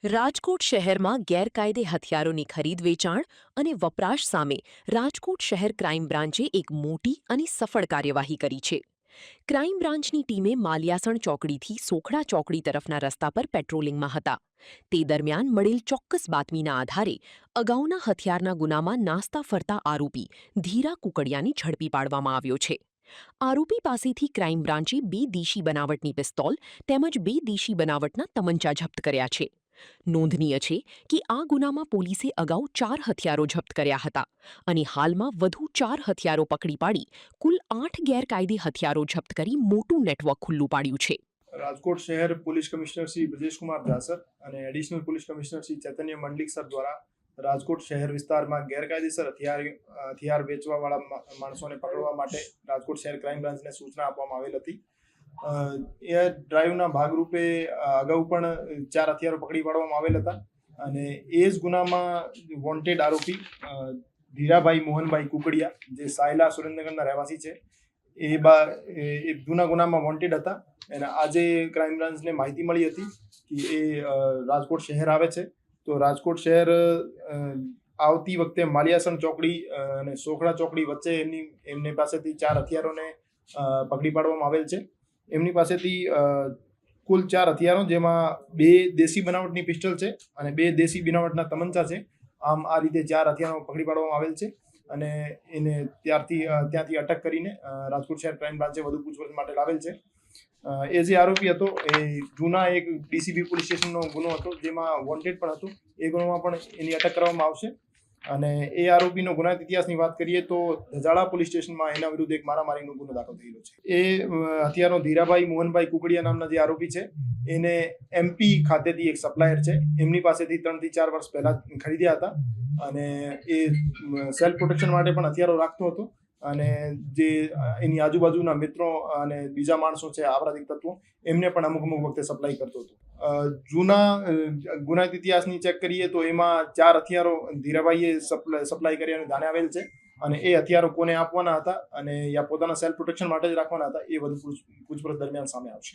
રાજકોટ શહેરમાં ગેરકાયદે હથિયારોની ખરીદ વેચાણ અને વપરાશ સામે રાજકોટ શહેર ક્રાઇમ બ્રાન્ચે એક મોટી અને સફળ કાર્યવાહી કરી છે. ક્રાઇમ બ્રાન્ચની ટીમે માલિયાસણ ચોકડીથી સોખડા ચોકડી તરફના રસ્તા પર પેટ્રોલિંગમાં હતા. તે દરમિયાન મળેલ ચોક્કસ બાતમીના આધારે અગાઉના હથિયારના ગુનામાં નાસ્તા ફરતા આરોપી ધીરા કુકડિયાને ઝડપી પાડવામાં આવ્યો છે. આરોપી પાસેથી ક્રાઇમ બ્રાન્ચે 2 દેશી બનાવટની પિસ્તોલ તેમજ 2 દેશી બનાવટના તમંચા જપ્ત કર્યા છે. નોંધનીય છે કે આ ગુનામાં પોલીસે અગાઉ 4 હથિયારો જપ્ત કર્યા હતા અને હાલમાં વધુ 4 હથિયારો પકડી પાડી કુલ 8 ગેરકાયદે હથિયારો જપ્ત કરી મોટું નેટવર્ક ખુલ્લું પાડ્યું છે. રાજકોટ શહેર પોલીસ કમિશનર શ્રી બ્રજેશકુમાર દાસર અને એડિશનલ પોલીસ કમિશનર શ્રી ચૈતન્ય મંડલિક સર દ્વારા રાજકોટ શહેર વિસ્તારમાં ગેરકાયદેસર હથિયાર વેચવાવાળા માણસોને પકડવા માટે રાજકોટ શહેર ક્રાઇમ બ્રાન્ચને સૂચના આપવામાં આવેલ હતી. એ ડ્રાઈવના ભાગરૂપે અગાઉ પણ 4 હથિયારો પકડી પાડવામાં આવેલ હતા અને એ જ ગુનામાં વોન્ટેડ આરોપી ધીરાભાઈ મોહનભાઈ કુકડિયા જે સાયલા સુરેન્દ્રનગરના રહેવાસી છે એ જૂના ગુનામાં વોન્ટેડ હતા. અને આજે ક્રાઇમ બ્રાન્ચને માહિતી મળી હતી કે એ રાજકોટ શહેર આવે છે. તો રાજકોટ શહેર આવતી વખતે માલિયાસણ ચોકડી અને સોખડા ચોકડી વચ્ચે એમની પાસેથી 4 હથિયારોને પકડી પાડવામાં આવેલ છે. એમની પાસેથી કુલ 4 હથિયારો, જેમાં 2 દેશી બનાવટની પિસ્ટલ છે અને 2 દેશી બનાવટના તમંચા છે. આમ આ રીતે 4 હથિયારો પકડી પાડવામાં આવેલ છે અને એને ત્યાંથી અટક કરીને રાજકોટ શહેર ક્રાઇમ બ્રાન્ચે વધુ પૂછપરછ માટે લાવેલ છે. એ જે આરોપી હતો એ જૂના એક ડીસીબી પોલીસ સ્ટેશનનો ગુનો હતો, જેમાં વોન્ટેડ પણ હતું. એ ગુનામાં પણ એની અટક કરવામાં આવશે. અને એ આરોપીનો ગુનાહિત ઇતિહાસની વાત કરીએ તો ધજાળા પોલીસ સ્ટેશનમાં એના વિરુદ્ધ એક મારામારીનો ગુનો દાખલ થયેલો છે. એ હથિયારો ધીરાભાઈ મોહનભાઈ કુકડિયા નામના જે આરોપી છે એને એમપી ખાતેથી એક સપ્લાયર છે, એમની પાસેથી 3 થી 4 વર્ષ પહેલા ખરીદ્યા હતા અને એ સેલ્ફ પ્રોટેક્શન માટે પણ હથિયારો રાખતો હતો અને જે એની આજુબાજુના મિત્રો અને બીજા માણસો છે, આપરાધિક તત્વો, એમને પણ અમુક વખતે સપ્લાય કરતો હતો. જૂના ગુનાહિત ઇતિહાસની ચેક કરીએ તો એમાં 4 હથિયારો ધીરાભાઈએ સપ્લાય કર્યાનું ધ્યાને આવેલ છે અને એ હથિયારો કોને આપવાના હતા અને યા પોતાના સેલ્ફ પ્રોટેક્શન માટે જ રાખવાના હતા, એ બધું પૂછપરછ દરમિયાન સામે આવશે.